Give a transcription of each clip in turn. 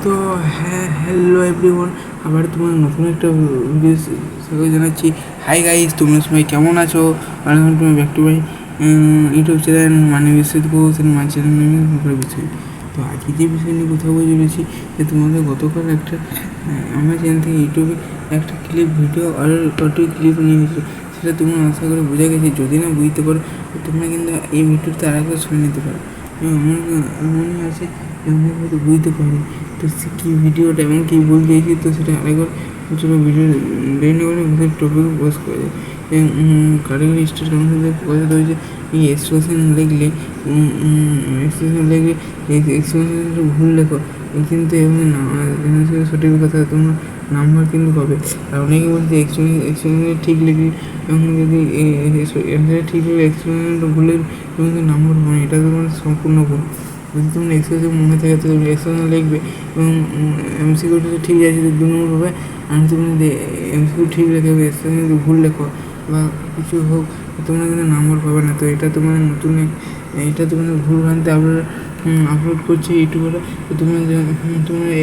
তো হ্যাঁ, hello everyone, আবার তোমার নতুন একটা ভিডিও স্বাগত জানাচ্ছি। হাই গাইস, তোমরা সবাই কেমন আছো? Welcome to my back to my YouTube channel মানে বিশ্বজিৎ ঘোষ মাই চ্যানেল নেমে বিষয়। তো আজকে যে বিষয় নিয়ে কথা বলে চলেছি যে তোমাদের গতকাল একটা আমার চ্যানেল থেকে ইউটিউবে একটা ভিডিও আর অডিও ক্লিপ নিয়ে এসেছিলো, সেটা তোমরা আশা করে বোঝা গেছে। যদি না বুঝতে পারো তোমরা কিন্তু এই ভিডিওতে আরেকবার শুনে নিতে পারো। এমনই আছে এমন হয়তো বুঝতে পারি তো সে কী ভিডিওটা এমন কী বলতে চাইছি, তো সেটা আরেকবার চলো ভিডিও দেরি করে ভিতরে টপিক পোস্ট করে দেয়। কারিগরি স্টেট কাউন্সিলের কথা হয়েছে এই এক্সপ্রেশন লিখলে এক্সপ্রেশনটা ভুল লেখো কিন্তু এমনি না সঠিক কথা তোমরা নাম্বার কিন্তু পাবে। আর অনেকে বলছে এক্সপ্রেশনটা ঠিক লিখলে এবং যদি ঠিক লিখলে এক্সপ্রেশনটা ভুল লিখলে তুমি কিন্তু নাম্বার পাবে না, এটা তোমার সম্পূর্ণ ভুল। যদি তোমরা এক্সপ্রেশন মনে থাকে তো তুমি এক্সপ্রেশন লিখবে এবং এমসিকিউটা ঠিক আছে 2 নম্বর পাবে। আর তুমি যদি এমসিকিউ ঠিক লেখে এক্সপ্রেশন যদি ভুল লেখো বা কিছু হোক তোমরা কিন্তু নাম্বার পাবে না। তো এটা তোমার নতুন এটা তোমার ভুল ভ্রান্তি আপলোড করছে ইউটিউবে। তো তোমরা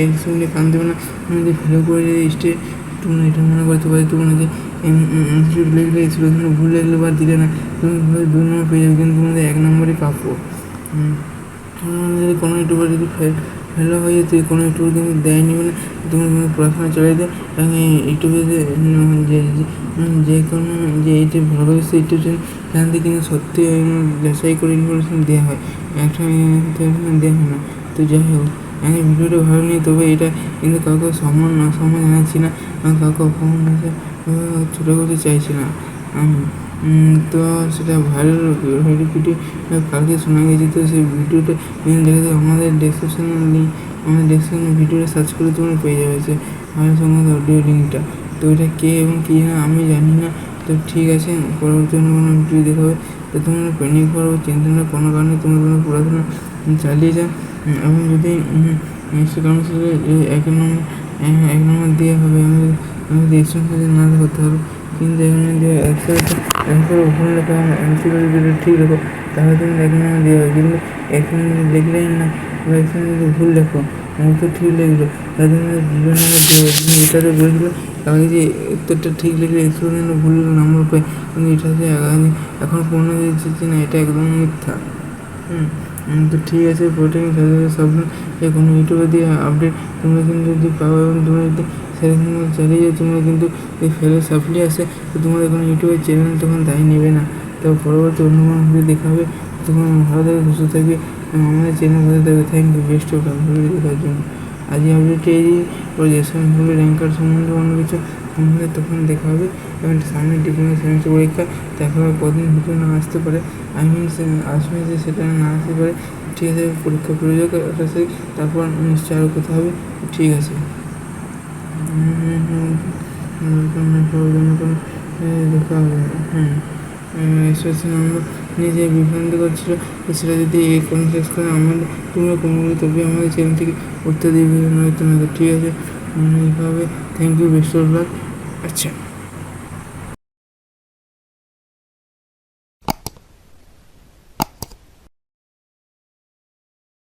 এক্সপ্রেশন নিয়ে কান দেবে না। তুমি যদি ফলো করে যে তোমরা এটা মনে করতে পারি তোমরা যে এমসিকিউ লিখলে এক্সপ্রেশন ভুল লিখলে বা দিলে না তুমি 2 নম্বর পেয়ে যাবে, কিন্তু তোমাদের 1 নম্বরই প্রাপ্য। যদি কোনো ইউটিউবার যদি ফেলো হয়ে যেত কোনো ইউটিউবার কিন্তু দেয়নি মানে তুমি পড়াশোনা চালিয়ে দেয় এবং ইউটিউবে যে কোনো যে ইউটিউব ভবিষ্যৎ ইউটিউব চ্যানেল সেখান থেকে কিন্তু সত্যি যাচাই করে ইনফরমেশন দেওয়া হয়, একটা দেওয়া হয় না। তো যাই হোক, আমি ভিডিওটা ভালো নিই, তবে এটা কিন্তু কাউকে সম্মান জানাচ্ছি না, কাউকে অপমান ছোটো করতে চাইছি না আমি। তো সেটা ভাইরাল ভিডিও কালকে শোনা গেছে। তো সেই ভিডিওটা দেখে আমাদের ডেসক্রিপশনে লিঙ্ক, আমাদের ডেসক্রিপশনে ভিডিওটা সার্চ করে তোমরা পেয়ে যাবে যে ভাইরাল সঙ্গে অডিও লিঙ্কটা। তো এটা কে এবং কী না আমি জানি না। তো ঠিক আছে, পরবর্তী কোনো ভিডিও দেখাবে। তো তোমরা প্যানিক করো, চিন্তা না, কোনো কারণে তোমরা পড়াশোনা চালিয়ে যাও এবং যদি নেক্সট কাউন্সিলে 1 নম্বর দিয়ে হবে আমাদের এক্সপিরিয়েন্স না করতে হবে। কিন্তু এখানে যে একশো ভুল লেখা এমসিকিউ যদি ঠিক লেখো তাহলে তুমি 1 নম্বর দেওয়া হবে। কিন্তু এখানে যদি লিখলেই না বা এখানে যদি ভুল লেখো তো ঠিক লিখলো তাহলে তুমি 0 নম্বর দেওয়া হবে। কিন্তু এটাতে বলেছিল আগে যে উত্তরটা ঠিক লিখলে এক্সপিরিয়েন্স ভুল নম্বর পায়, কিন্তু এটাতে এখন পূর্ণ দিচ্ছে না, এটা একদম মিথ্যা। তো ঠিক আছে, প্রোটিন সব যে কোনো ইউটিউবে দিয়ে আপডেট তোমরা কিন্তু যদি পাও এবং তোমরা যদি সেরকম চালিয়ে যাও তোমরা কিন্তু এই ফেলে সাপ্লি আসে তো তোমাদের কোনো ইউটিউবের চ্যানেল তখন দায়ী নেবে না। তো পরবর্তী অন্য কোনো ভিডিও দেখা হবে। তখন ভালো থাকবে, সুস্থ থাকবে এবং আমাদের চ্যানেল ভালো থাকবে। Thank you, best of luck video দেখার জন্য। আজ এই আপডেটটি এই ওর যেসব ভুলের র্যাঙ্কার সম্বন্ধে অন্য কিছু আমাদের তখন দেখা হবে এবং সামনে ডিপ্লোমা সেমিস্টার পরীক্ষা তারপর কদিন ভিডিও না আসতে পারে, আসবে যে সেটা না আসতে পারে। ঠিক আছে, পরীক্ষা করে যাক তারপর নিশ্চয় আরও কথা হবে। ঠিক আছে, দেখা হবে। এসেছে নম্বর নিয়ে যে বিভ্রান্তি করছিল সেটা যদি কোনো শেষ করে আমাদের তোমরা কোনোগুলো তবে আমাদের চ্যানেল থেকে উত্তর দিবে নয়তো না। ঠিক আছে, হবে। Thank you, best of luck. আচ্ছা।